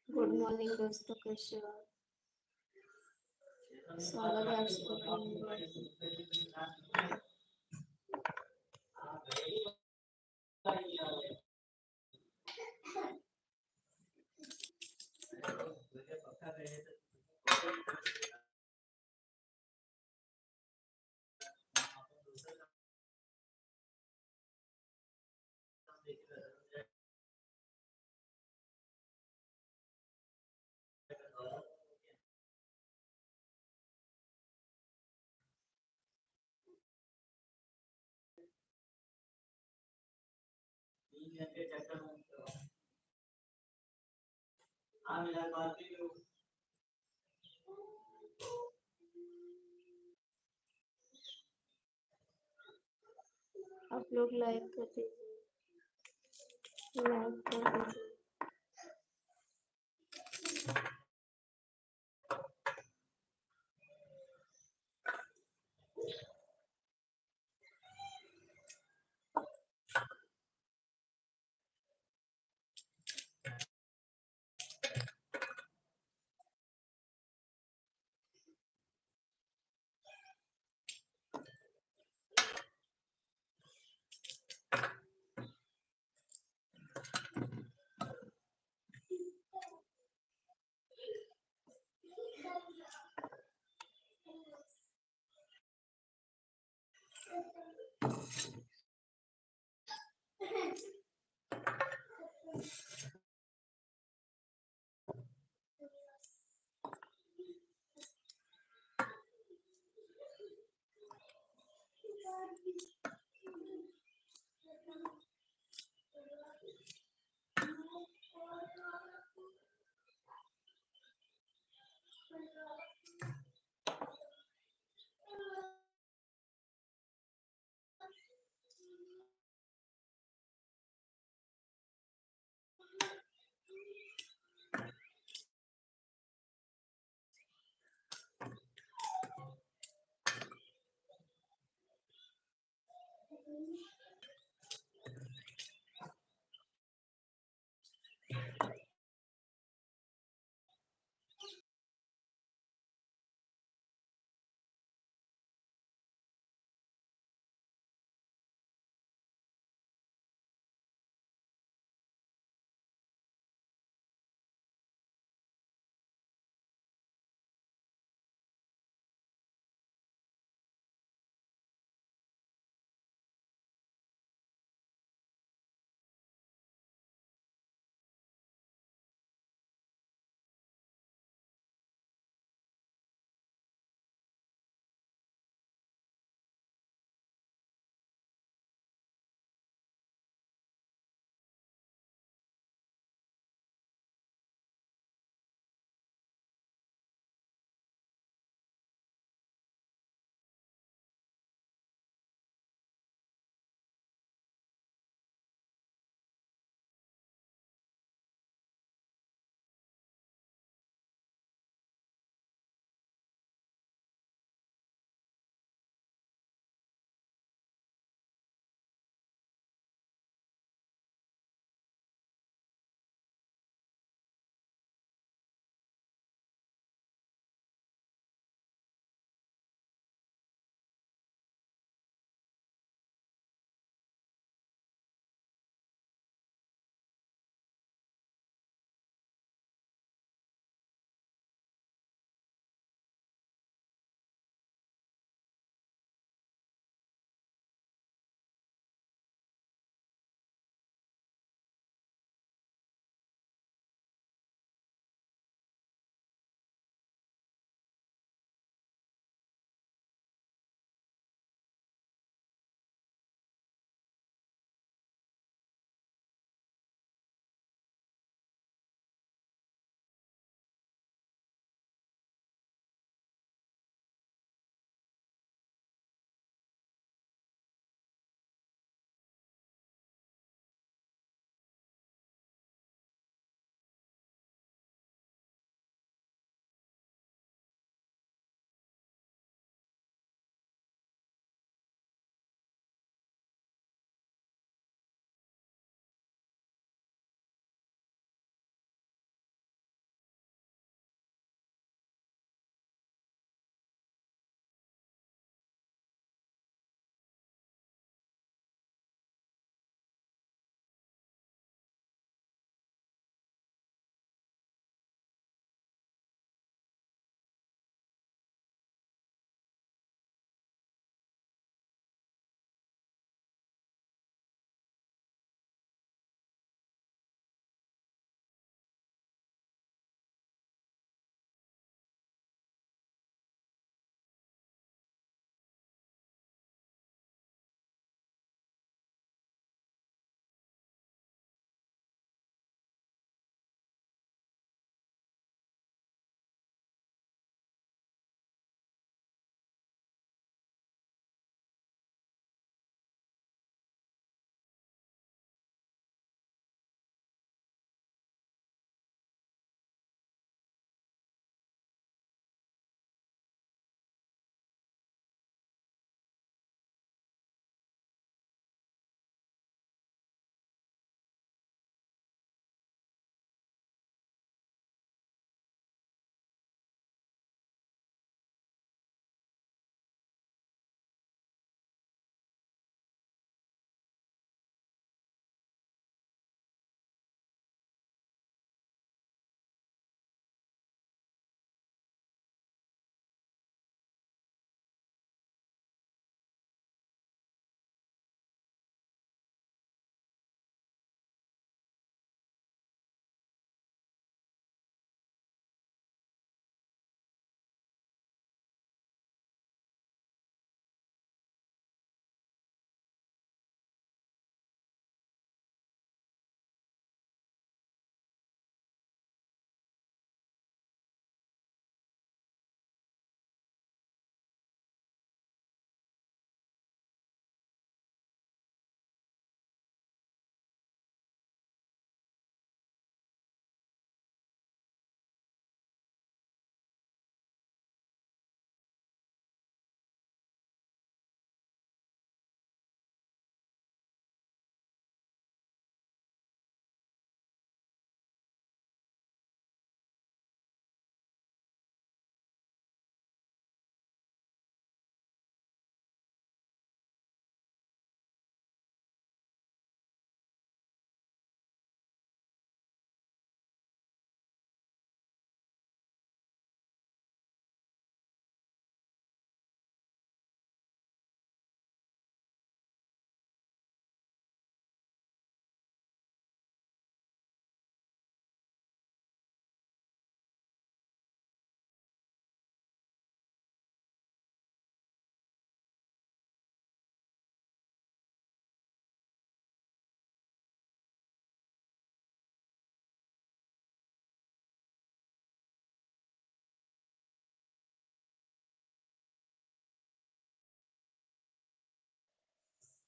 Good morning दोस्तों, कैसे हो आप? स्वागत है आप सभी का। आप लोग लाइक कर दीजिए, लाइक कर दीजिए।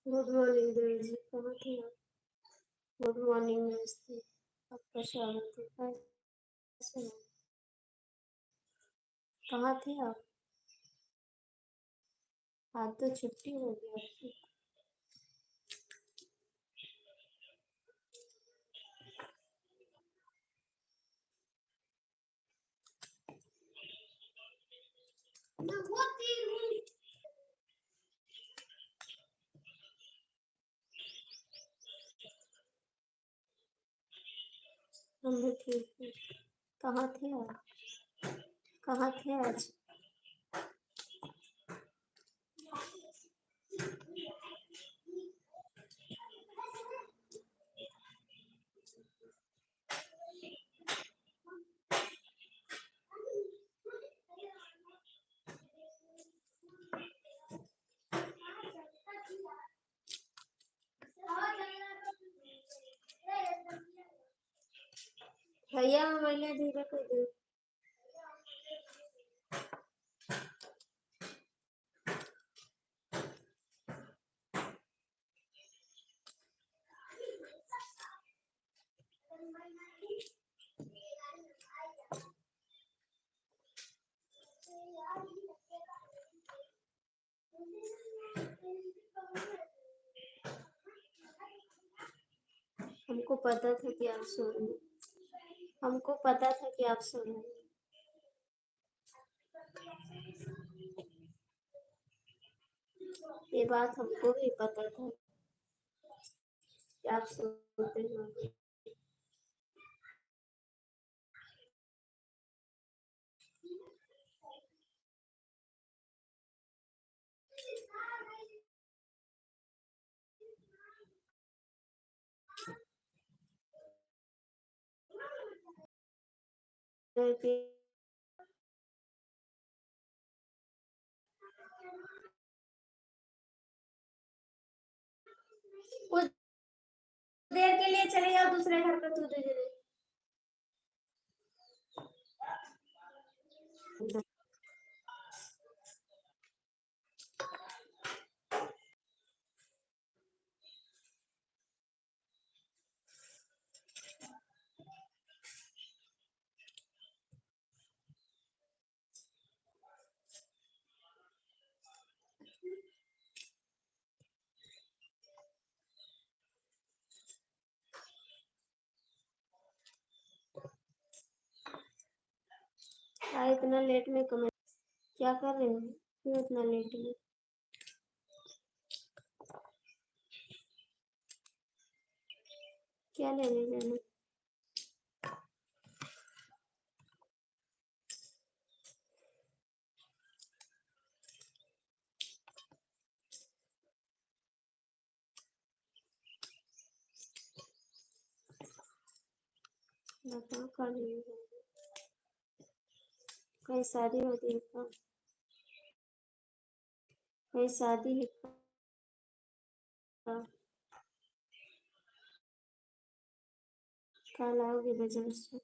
गुड मॉर्निंग देव जी, कहाँ थे आप? गुड मॉर्निंग नमस्ते, आपका स्वागत है। कैसे हैं? कहाँ थे आप? आज तो छुट्टी हो गई आपकी। हम भी ठीक है। कहाँ थे आप? कहाँ थे आज? भैया मैंने धीरे कर दी। हमको पता था कि आप सो रहे हैं। हमको पता था कि आप सो रहे हैं। ये बात हमको भी पता था कि आप सोते होंगे। कुछ देर के लिए चले जाओ दूसरे घर पे, तू दे। इतना लेट में कमेंट क्या कर रहे हो? क्यों इतना लेट में? क्या लेने जाना? बताओ कल नहीं जाना। कहीं शादी होती है क्या? कहीं शादी है क्या? कल आओगे बाजार से?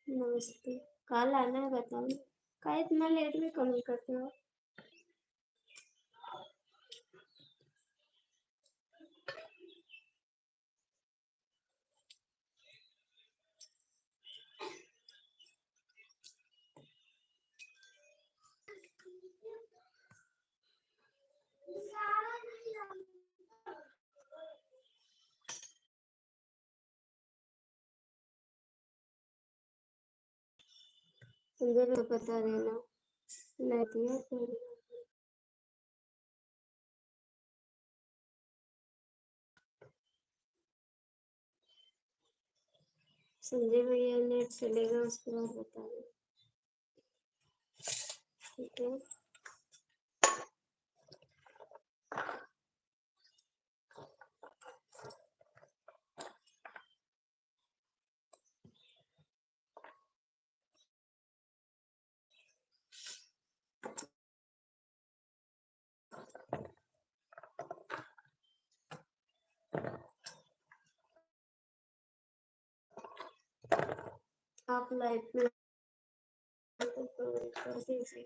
नमस्ते। कल आना है, बताओ। का इतना लेट में कमेंट करते हो? संजय को पता रहना लेती है फिर। संजय भैया नेट चलेगा उसके बाद बता दो। ठीक है। आप लाइफ में कर दीजिए।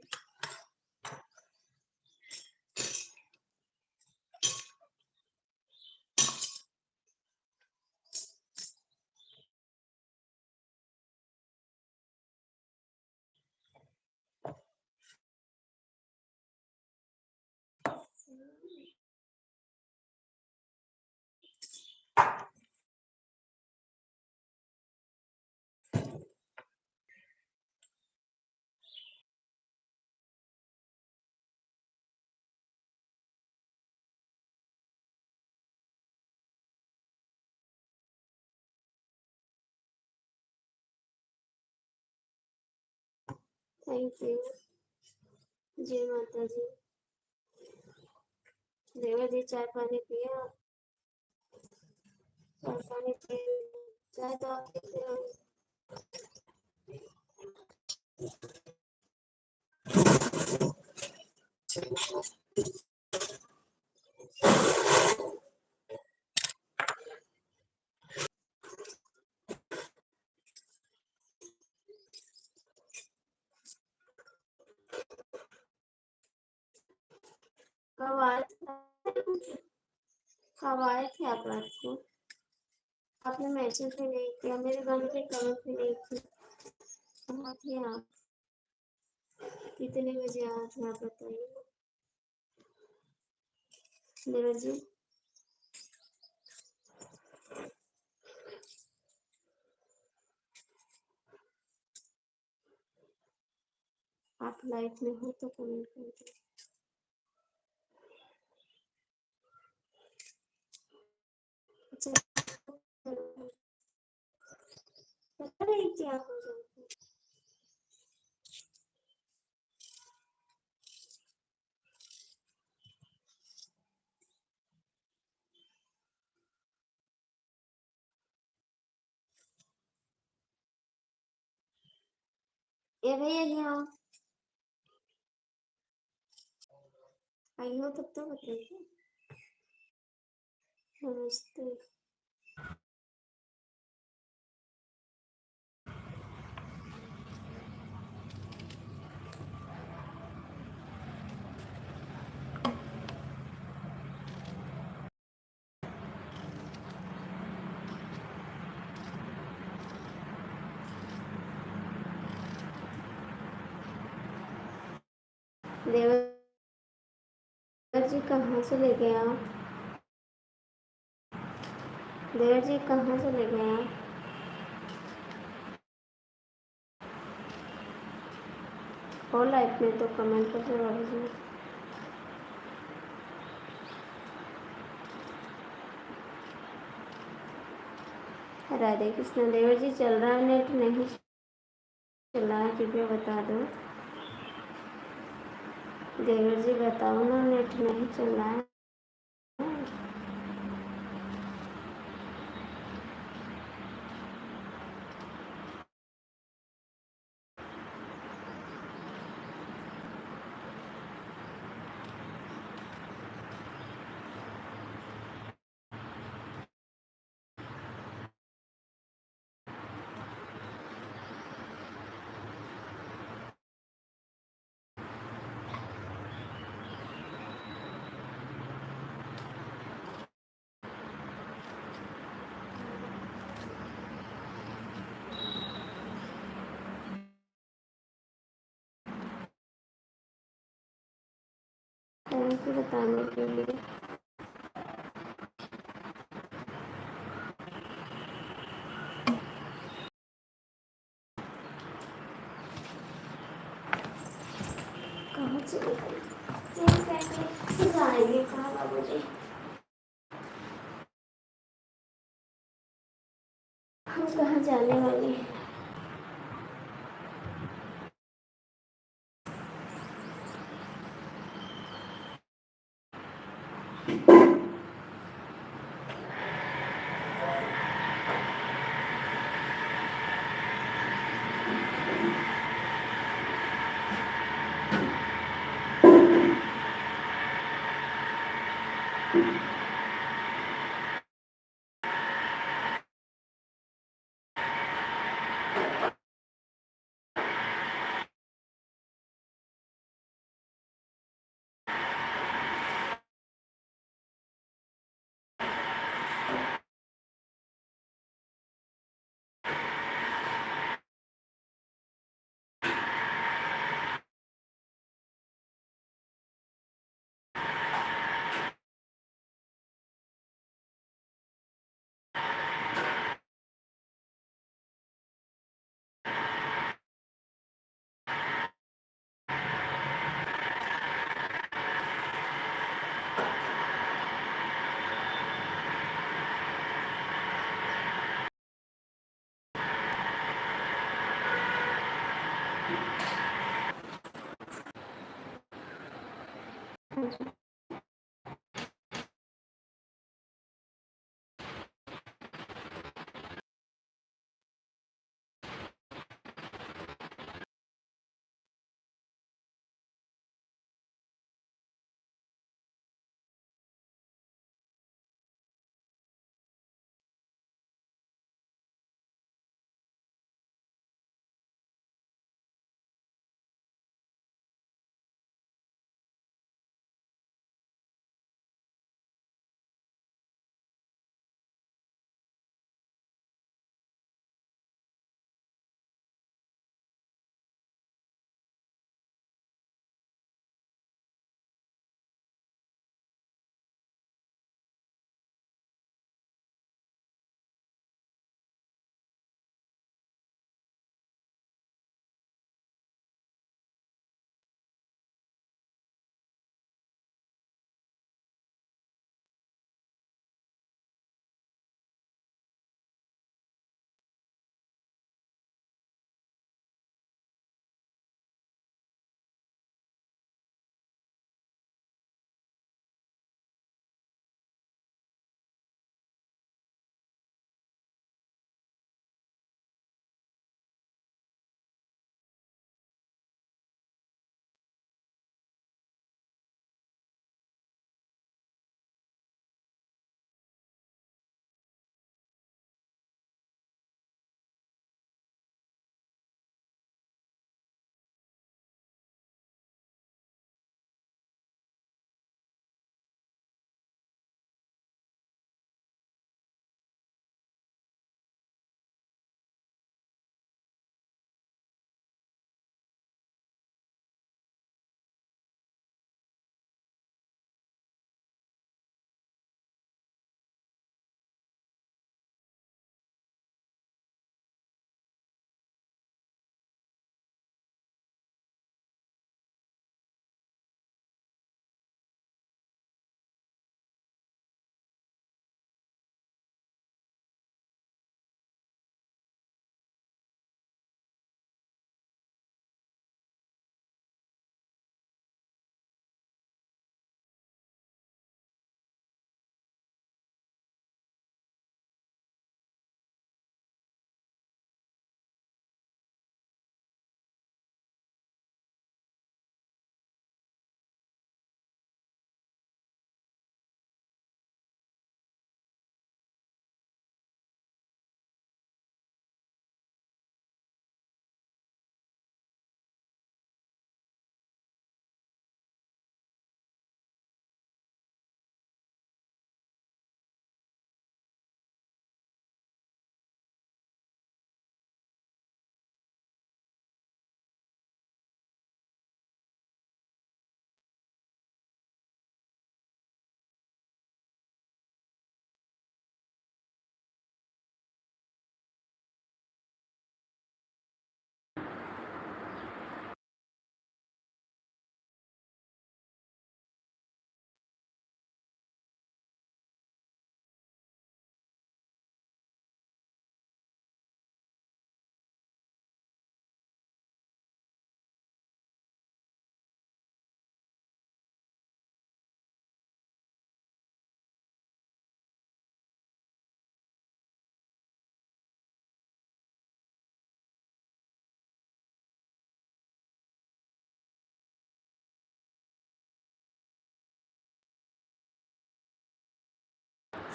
Thank you. जय माता जी। देवा जी चाय पानी पिया? चाय पानी पिए? चाय तो आप पीते हो। कब आए थे? कब आए थे आप रात को? आपने मैसेज भी नहीं किया, मेरे घर पे कमेंट भी नहीं की। कहाँ थे आप? कितने बजे आए थे आप बताइए देवर जी। आप लाइफ में हो तो कमेंट कर दो। अच्छा, पता नहीं क्या हो जाता है। ये भैया यहाँ आई हो तब तो बताइए। नमस्ते। देवर जी कहाँ से ले गए आप? देवर जी कहाँ से ले गए आप? हो लाइफ में तो कमेंट कर दीजिए। राधे कृष्ण। देवर जी चल रहा है नेट? नहीं चल रहा है, कृपया बता दो। देवर जी बताओ ना, नेट नहीं चल रहा है। थैंक यू बताने के लिए। कहाँ चले गए? जाएंगे कहाँ बाबू जी? हम कहाँ जाने वाले हैं?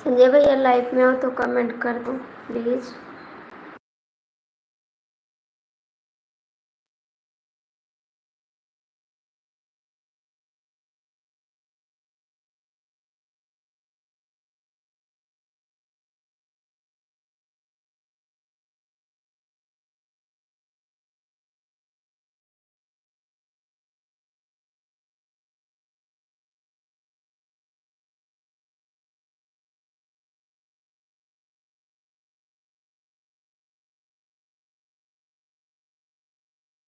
संजय भैया लाइव में हो तो कमेंट कर दो प्लीज़।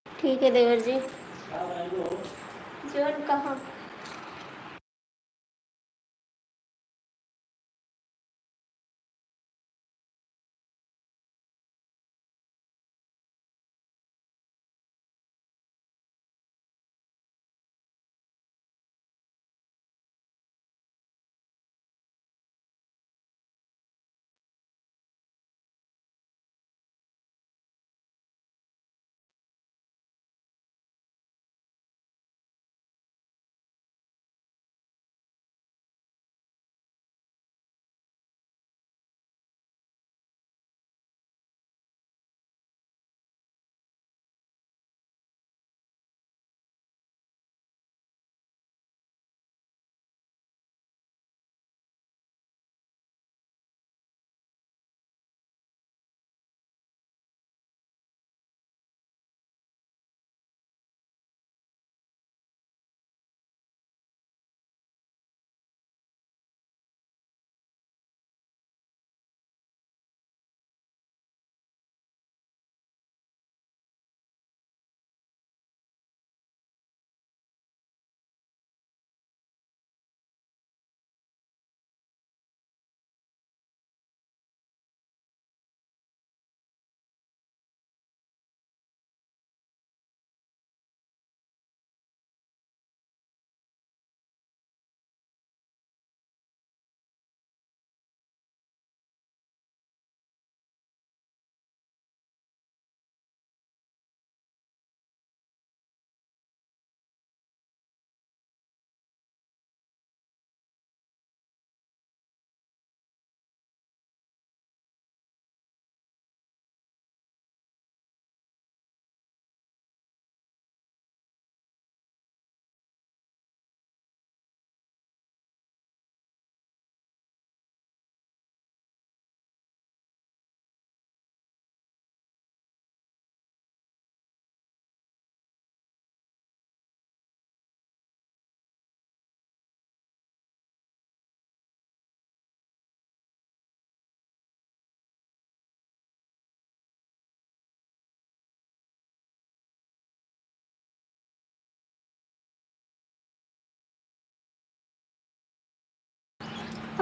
ठीक है देवर जी। जोन कहाँ?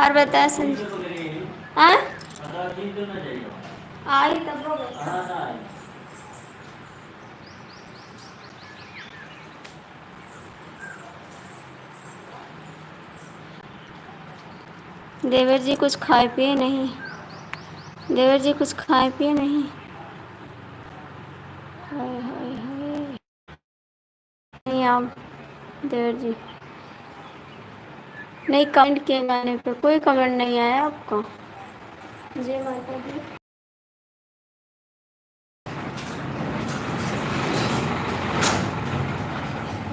और बता संजय। हाँ आई तब वो देवर जी कुछ खाए पिए नहीं? देवर जी कुछ खाए पिए नहीं? हाय हाय हाय। नहीं आप देवर जी नहीं कमेंट किए गाने पे, कोई कमेंट नहीं आया आपको? जय माता दी।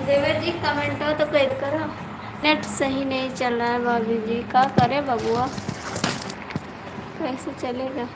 देवर जी कमेंट हो तो कैद करो। नेट सही नहीं चल रहा है भाभी जी, क्या करे बबुआ, कैसे चलेगा?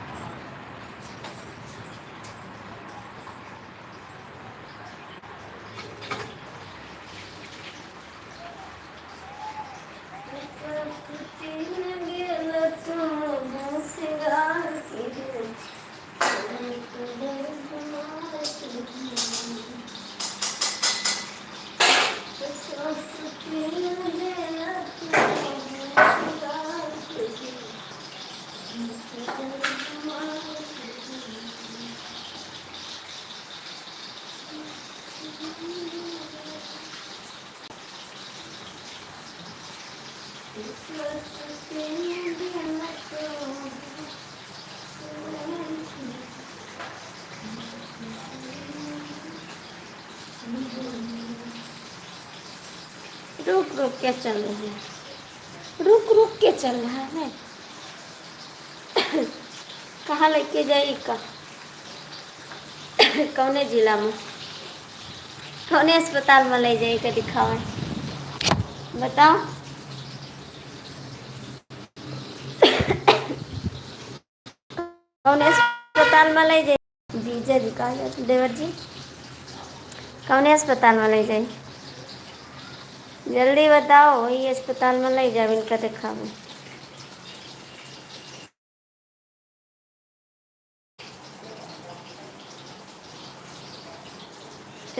रुक रुक के चल रहे हैं, रुक रुक के चल रहा है। कहाँ लेके जाई का? कौने जिला में, कौने अस्पताल में ले जाई के दिखावे? बताओ। कौने अस्पताल में ले जाई? जीजा जी कहा जाते देवर जी, कौने अस्पताल में ले जाई? जल्दी बताओ, वही अस्पताल में ले जाओ इनका दिखावे।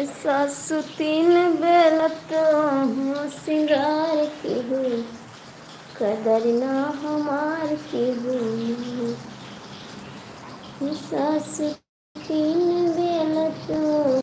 सासु तीन बेलत हूँ सिंगार की हुई, कदर ना हमार की हुई। सासु तीन बेलत।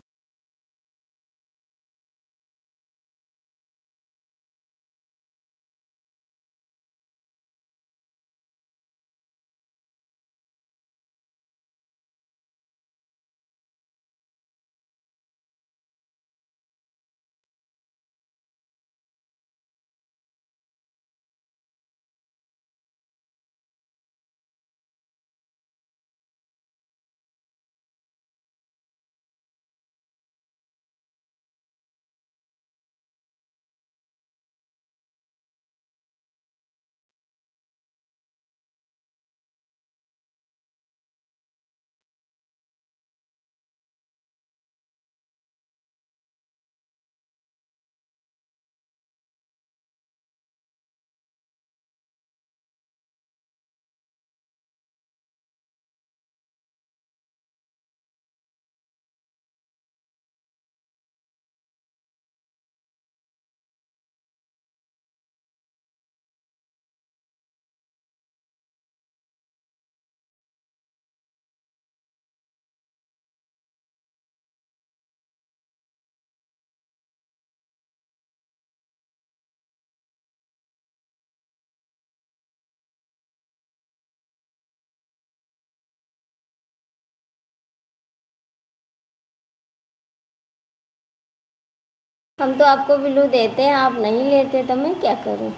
हम तो आपको बिल्लू देते हैं, आप नहीं लेते तो मैं क्या करूं?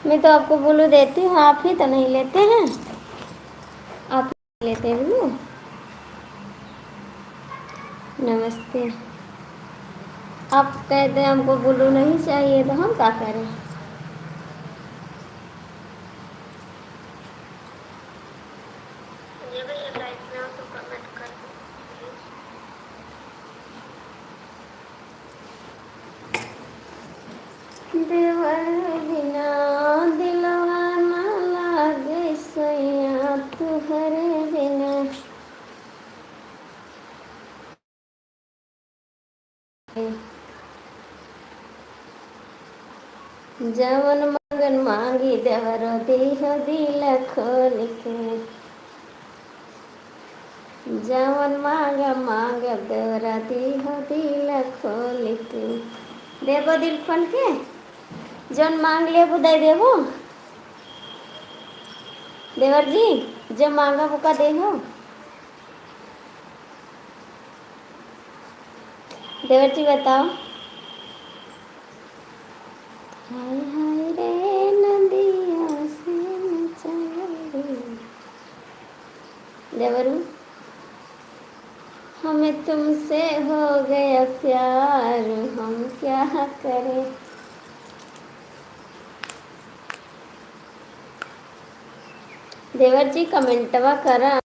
मैं तो आपको बिल्लू देती हूँ, आप ही तो नहीं लेते हैं। आप लेते हैं बिल्लू? नमस्ते। आप कहते हैं हमको बिल्लू नहीं चाहिए, तो हम क्या करें? देवर बिना दिलवा ना लागे सैया, तुहरे बिना। जवन गन मांगी देवरो देह दिल खोल के जवन मांग मांग देवरा देह दिल खोल के देवो दिल खोल के जौन मांग लेबू दे देबो देवर जी जो मांगा वो का देहो देवर जी बताओ। हाय हाय रे नदिया से चल देवरू हमें तुमसे हो गया प्यार हम क्या करें। देवर जी कमेंटवा करा।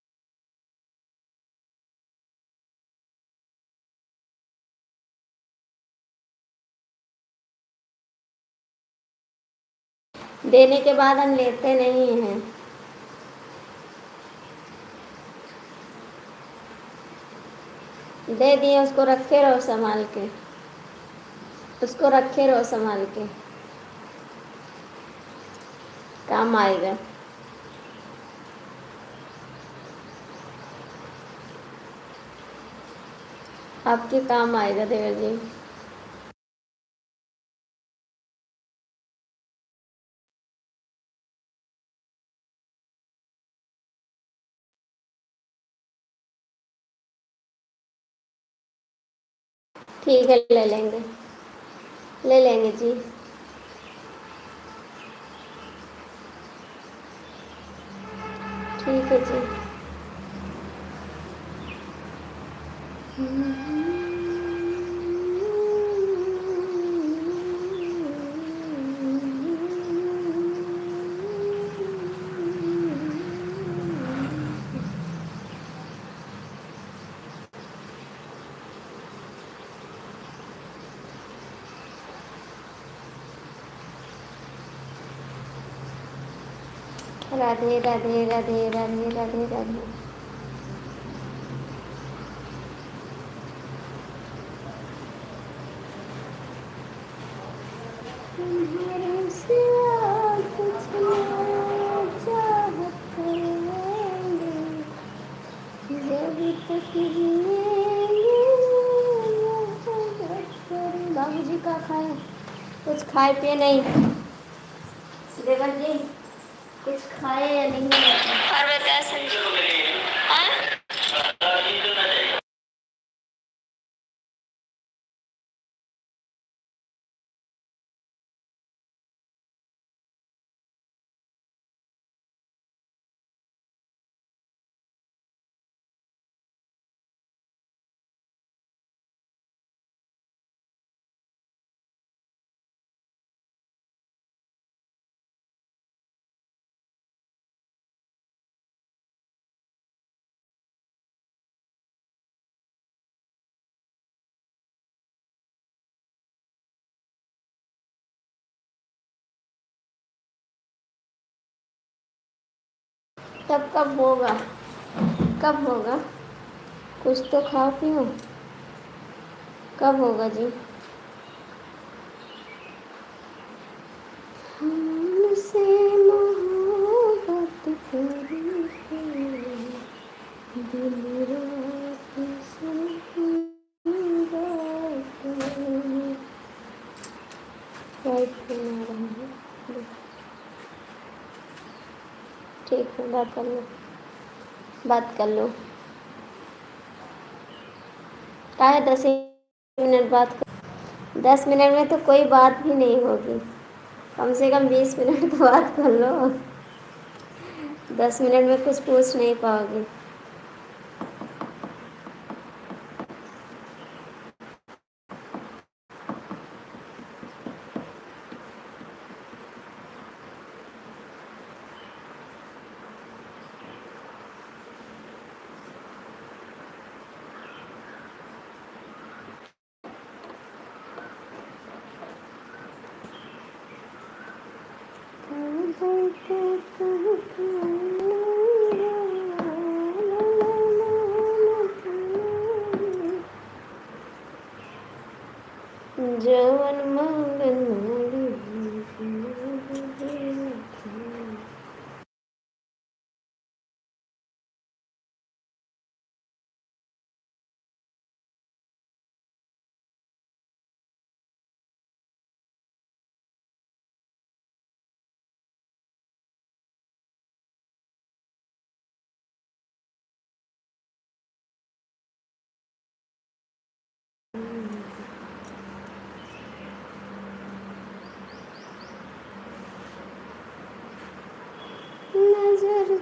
देने के बाद हम लेते नहीं हैं। दे दिए उसको रखे रहो संभाल के उसको रखे रहो संभाल के काम आएगा। आपके काम आएगा देवर जी। ठीक है ले लेंगे जी। ठीक है जी। राधे राधे राधे राधे राधे राधे। तुम्हारे सिवा कुछ ना चाहत करेंगे जब तक जिएंगे बाबूजी का खाए कुछ खाए पिए नहीं देवर जी कुछ खाए या नहीं और बता तब कब होगा कुछ तो खाओ पियो कब होगा जी। हमसे मोहब्बत करके दिन रात ठीक है बात कर लो क्या है 10 मिनट बात कर 10 मिनट में तो कोई बात भी नहीं होगी कम से कम 20 मिनट तो बात कर लो 10 मिनट में कुछ पूछ नहीं पाओगे। जवन मंगल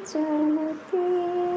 चलते